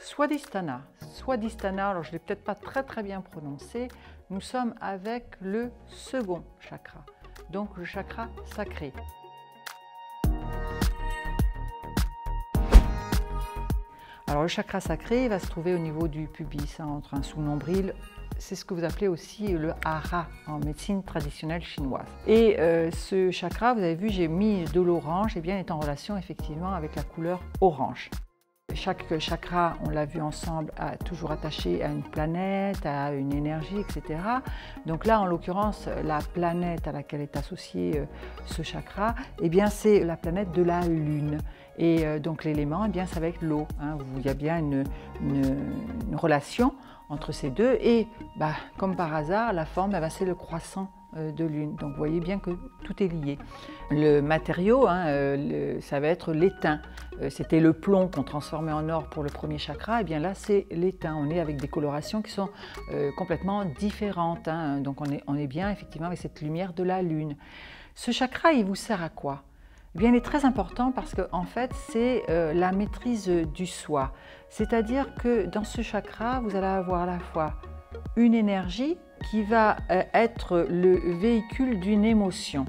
Swadhisthana. Swadhisthana, alors je ne l'ai peut-être pas très bien prononcé, nous sommes avec le second chakra, donc le chakra sacré. Alors le chakra sacré va se trouver au niveau du pubis, entre un sous-nombril. C'est ce que vous appelez aussi le hara en médecine traditionnelle chinoise. Et ce chakra, vous avez vu, j'ai mis de l'orange, et bien est en relation effectivement avec la couleur orange. Chaque chakra, on l'a vu ensemble, est toujours attaché à une planète, à une énergie, etc. Donc là, en l'occurrence, la planète à laquelle est associé ce chakra, eh bien, c'est la planète de la Lune. Et donc l'élément, eh bien, ça va être l'eau. Il y a bien une relation entre ces deux. Et comme par hasard, la forme, c'est le croissant de lune. Donc vous voyez bien que tout est lié. Le matériau, ça va être l'étain. C'était le plomb qu'on transformait en or pour le premier chakra, et bien là c'est l'étain. On est avec des colorations qui sont complètement différentes. Donc on est bien effectivement avec cette lumière de la lune. Ce chakra, il vous sert à quoi? Eh bien, il est très important parce que en fait c'est la maîtrise du soi. C'est-à-dire que dans ce chakra, vous allez avoir à la fois une énergie qui va être le véhicule d'une émotion.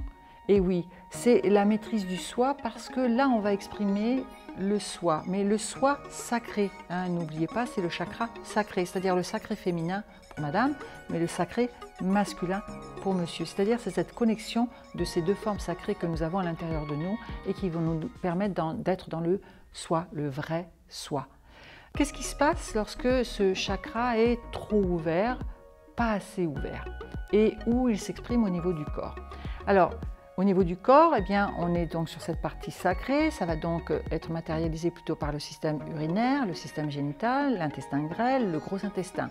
Et oui, c'est la maîtrise du soi parce que là, on va exprimer le soi, mais le soi sacré. N'oubliez pas, c'est le chakra sacré, c'est-à-dire le sacré féminin pour madame, mais le sacré masculin pour monsieur. C'est-à-dire c'est cette connexion de ces deux formes sacrées que nous avons à l'intérieur de nous et qui vont nous permettre d'être dans le soi, le vrai soi. Qu'est-ce qui se passe lorsque ce chakra est trop ouvert, pas assez ouvert, et où il s'exprime au niveau du corps? Alors, au niveau du corps, eh bien, on est donc sur cette partie sacrée, ça va donc être matérialisé plutôt par le système urinaire, le système génital, l'intestin grêle, le gros intestin.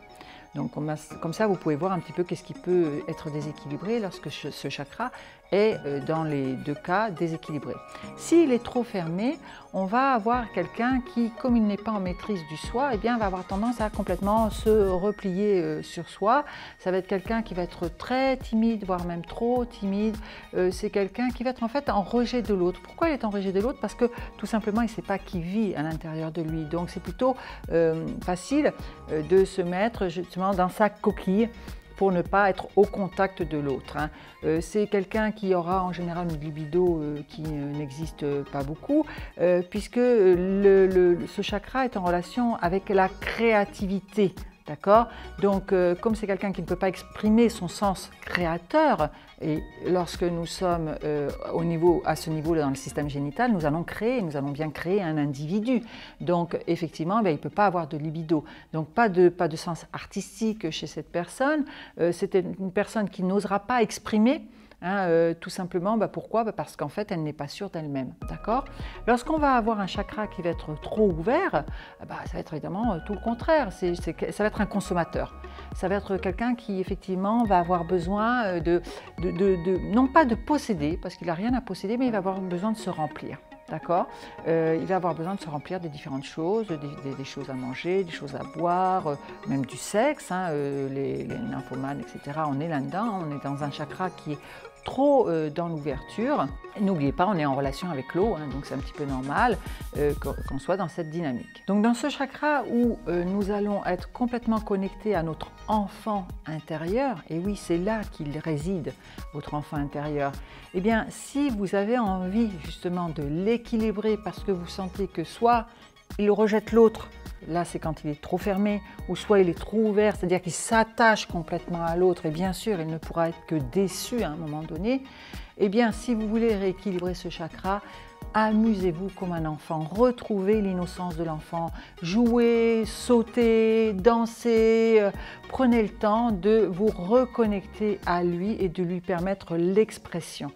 Donc comme ça, vous pouvez voir un petit peu qu'est-ce qui peut être déséquilibré lorsque ce chakra est dans les deux cas déséquilibré. S'il est trop fermé, on va avoir quelqu'un qui, comme il n'est pas en maîtrise du soi, eh bien, va avoir tendance à complètement se replier sur soi. Ça va être quelqu'un qui va être très timide, voire même trop timide. C'est quelqu'un qui va être en fait en rejet de l'autre. Pourquoi il est en rejet de l'autre? Parce que tout simplement, il ne sait pas qui vit à l'intérieur de lui. Donc c'est plutôt facile de se mettre justement dans sa coquille pour ne pas être au contact de l'autre. C'est quelqu'un qui aura en général une libido qui n'existe pas beaucoup, puisque ce chakra est en relation avec la créativité. D'accord? Donc, comme c'est quelqu'un qui ne peut pas exprimer son sens créateur, et lorsque nous sommes à ce niveau-là dans le système génital, nous allons bien créer un individu. Donc, effectivement, il ne peut pas avoir de libido. Donc, pas de sens artistique chez cette personne. C'est une personne qui n'osera pas exprimer. Tout simplement, pourquoi? Parce qu'en fait, elle n'est pas sûre d'elle-même. D'accord? Lorsqu'on va avoir un chakra qui va être trop ouvert, ça va être évidemment tout le contraire. Ça va être un consommateur. Ça va être quelqu'un qui, effectivement, va avoir besoin non pas de posséder, parce qu'il n'a rien à posséder, mais il va avoir besoin de se remplir. D'accord? Il va avoir besoin de se remplir de différentes choses, des choses à manger, des choses à boire, même du sexe, les nymphomanes, etc. On est là-dedans, on est dans un chakra qui est trop dans l'ouverture. N'oubliez pas, on est en relation avec l'eau, donc c'est un petit peu normal qu'on soit dans cette dynamique. Donc dans ce chakra où nous allons être complètement connectés à notre enfant intérieur, et oui, c'est là qu'il réside, votre enfant intérieur, eh bien, si vous avez envie justement de l'équilibrer parce que vous sentez que soit il rejette l'autre, là c'est quand il est trop fermé, ou soit il est trop ouvert, c'est-à-dire qu'il s'attache complètement à l'autre, et bien sûr il ne pourra être que déçu à un moment donné, eh bien si vous voulez rééquilibrer ce chakra, amusez-vous comme un enfant, retrouvez l'innocence de l'enfant, jouez, sautez, dansez, prenez le temps de vous reconnecter à lui et de lui permettre l'expression,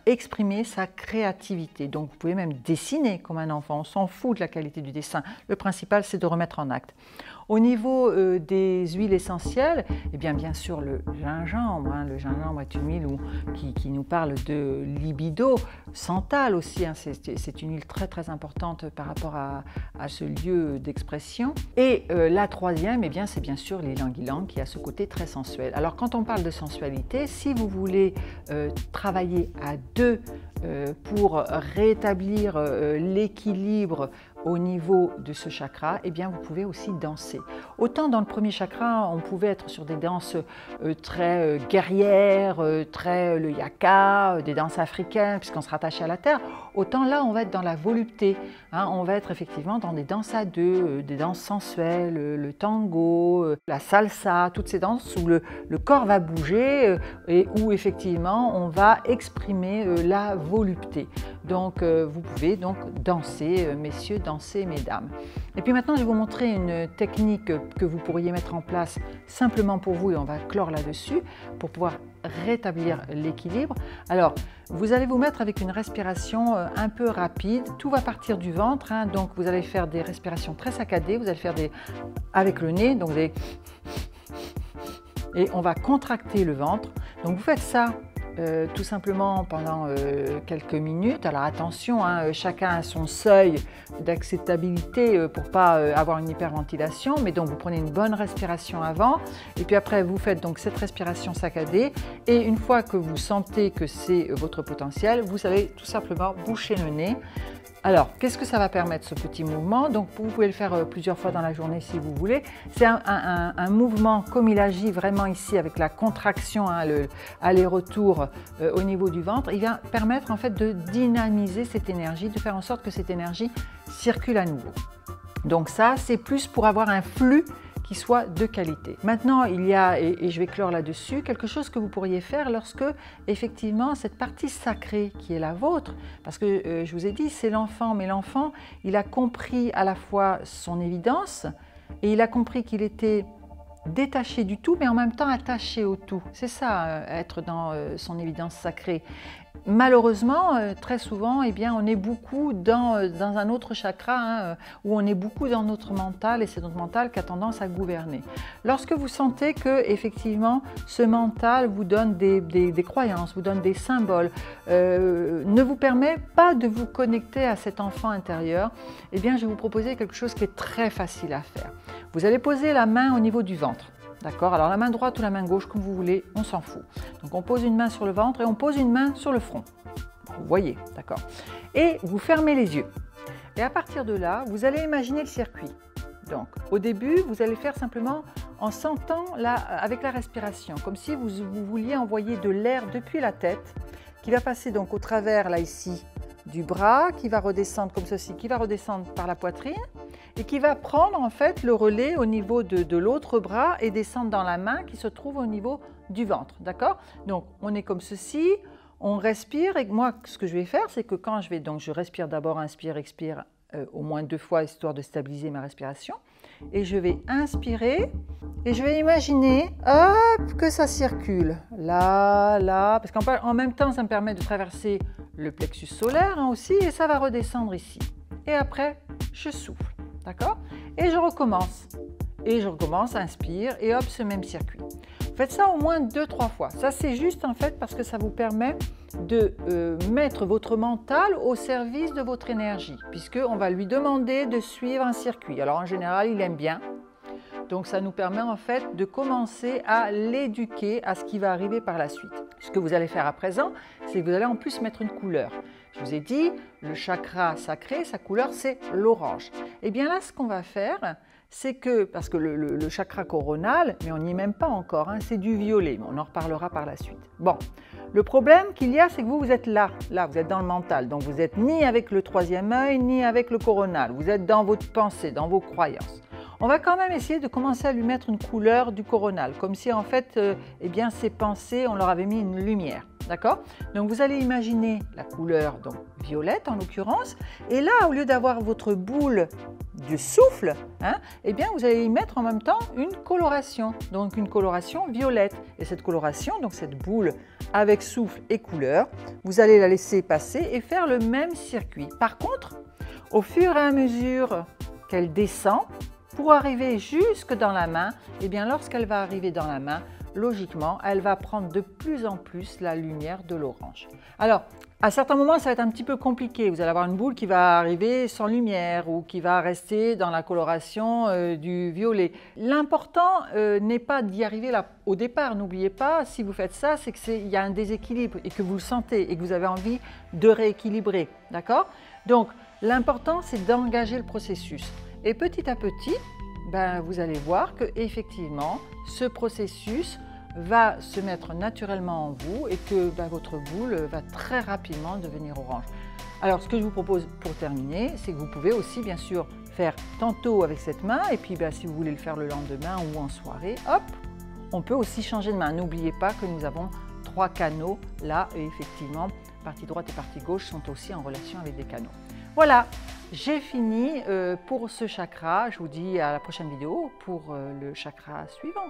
exprimer sa créativité. Donc vous pouvez même dessiner comme un enfant, on s'en fout de la qualité du dessin, le principal c'est de remettre en acte. Au niveau des huiles essentielles, eh bien sûr le gingembre. Le gingembre est une huile qui nous parle de libido, santal aussi. C'est une huile très importante par rapport à ce lieu d'expression. Et la troisième, eh bien, c'est bien sûr l'ylang-ylang qui a ce côté très sensuel. Alors quand on parle de sensualité, si vous voulez travailler à deux pour rétablir l'équilibre au niveau de ce chakra, eh bien vous pouvez aussi danser. Autant dans le premier chakra, on pouvait être sur des danses très guerrières, très le yaka, des danses africaines, puisqu'on se rattache à la terre, autant là, on va être dans la volupté. Hein, on va être effectivement dans des danses à deux, des danses sensuelles, le tango, la salsa, toutes ces danses où le corps va bouger et où effectivement on va exprimer la volupté. Donc vous pouvez donc danser, messieurs, danser, mesdames. Et puis maintenant, je vais vous montrer une technique que vous pourriez mettre en place simplement pour vous et on va clore là-dessus pour pouvoir rétablir l'équilibre. Alors, vous allez vous mettre avec une respiration un peu rapide. Tout va partir du ventre, hein, donc vous allez faire des respirations très saccadées. Vous allez faire avec le nez, donc et on va contracter le ventre. Donc vous faites ça tout simplement pendant quelques minutes. Alors attention, hein, chacun a son seuil d'acceptabilité pour ne pas avoir une hyperventilation, mais donc vous prenez une bonne respiration avant et puis après vous faites donc cette respiration saccadée et une fois que vous sentez que c'est votre potentiel, vous allez tout simplement boucher le nez. Alors, qu'est-ce que ça va permettre ce petit mouvement? Donc, vous pouvez le faire plusieurs fois dans la journée si vous voulez. C'est un mouvement comme il agit vraiment ici avec la contraction, hein, aller-retour au niveau du ventre. Il va permettre en fait de dynamiser cette énergie, de faire en sorte que cette énergie circule à nouveau. Donc ça, c'est plus pour avoir un flux qui soit de qualité. Maintenant, il y a, et je vais clore là-dessus, quelque chose que vous pourriez faire lorsque, effectivement, cette partie sacrée qui est la vôtre, parce que je vous ai dit, c'est l'enfant, mais l'enfant, il a compris à la fois son évidence, et il a compris qu'il était détaché du tout, mais en même temps attaché au tout. C'est ça, être dans son évidence sacrée. Malheureusement, très souvent, eh bien, on est beaucoup dans un autre chakra, hein, où on est beaucoup dans notre mental, et c'est notre mental qui a tendance à gouverner. Lorsque vous sentez que, effectivement, ce mental vous donne des croyances, vous donne des symboles, ne vous permet pas de vous connecter à cet enfant intérieur, eh bien, je vais vous proposer quelque chose qui est très facile à faire. Vous allez poser la main au niveau du ventre. D'accord? Alors la main droite ou la main gauche, comme vous voulez, on s'en fout. Donc on pose une main sur le ventre et on pose une main sur le front. Vous voyez, d'accord? Et vous fermez les yeux. Et à partir de là, vous allez imaginer le circuit. Donc au début, vous allez faire simplement en sentant avec la respiration, comme si vous vouliez envoyer de l'air depuis la tête, qui va passer donc au travers, là ici, du bras, qui va redescendre comme ceci, qui va redescendre par la poitrine, et qui va prendre en fait le relais au niveau de l'autre bras et descendre dans la main qui se trouve au niveau du ventre, d'accord? Donc on est comme ceci, on respire et moi ce que je vais faire c'est que quand je respire d'abord, inspire, expire au moins 2 fois histoire de stabiliser ma respiration et je vais inspirer et je vais imaginer hop, que ça circule là, là, parce qu'en même temps ça me permet de traverser le plexus solaire hein, aussi et ça va redescendre ici et après je souffle. D'accord? Et je recommence. Et je recommence, inspire, et hop, ce même circuit. Faites ça au moins 2-3 fois. Ça, c'est juste en fait parce que ça vous permet de mettre votre mental au service de votre énergie, puisqu'on va lui demander de suivre un circuit. Alors, en général, il aime bien. Donc, ça nous permet en fait de commencer à l'éduquer à ce qui va arriver par la suite. Ce que vous allez faire à présent, c'est que vous allez en plus mettre une couleur. Je vous ai dit, le chakra sacré, sa couleur, c'est l'orange. Et bien là, ce qu'on va faire, c'est que, parce que le chakra coronal, mais on n'y est même pas encore, hein, c'est du violet, mais on en reparlera par la suite. Bon, le problème qu'il y a, c'est que vous êtes là, vous êtes dans le mental, donc vous n'êtes ni avec le troisième œil, ni avec le coronal, vous êtes dans votre pensée, dans vos croyances. On va quand même essayer de commencer à lui mettre une couleur du coronal, comme si en fait, eh bien, ces pensées, on leur avait mis une lumière. D'accord? Donc vous allez imaginer la couleur donc, violette en l'occurrence, et là, au lieu d'avoir votre boule de souffle, hein, eh bien vous allez y mettre en même temps une coloration, donc une coloration violette. Et cette coloration, donc cette boule avec souffle et couleur, vous allez la laisser passer et faire le même circuit. Par contre, au fur et à mesure qu'elle descend, pour arriver jusque dans la main, eh bien lorsqu'elle va arriver dans la main, logiquement, elle va prendre de plus en plus la lumière de l'orange. Alors, à certains moments, ça va être un petit peu compliqué. Vous allez avoir une boule qui va arriver sans lumière ou qui va rester dans la coloration du violet. L'important n'est pas d'y arriver là au départ. N'oubliez pas, si vous faites ça, c'est qu'il y a un déséquilibre et que vous le sentez et que vous avez envie de rééquilibrer. D'accord? Donc, l'important, c'est d'engager le processus. Et petit à petit, vous allez voir que effectivement, ce processus va se mettre naturellement en vous et que votre boule va très rapidement devenir orange. Alors, ce que je vous propose pour terminer, c'est que vous pouvez aussi bien sûr faire tantôt avec cette main et puis si vous voulez le faire le lendemain ou en soirée, hop, on peut aussi changer de main. N'oubliez pas que nous avons 3 canaux là et effectivement, partie droite et partie gauche sont aussi en relation avec des canaux. Voilà, j'ai fini pour ce chakra. Je vous dis à la prochaine vidéo pour le chakra suivant.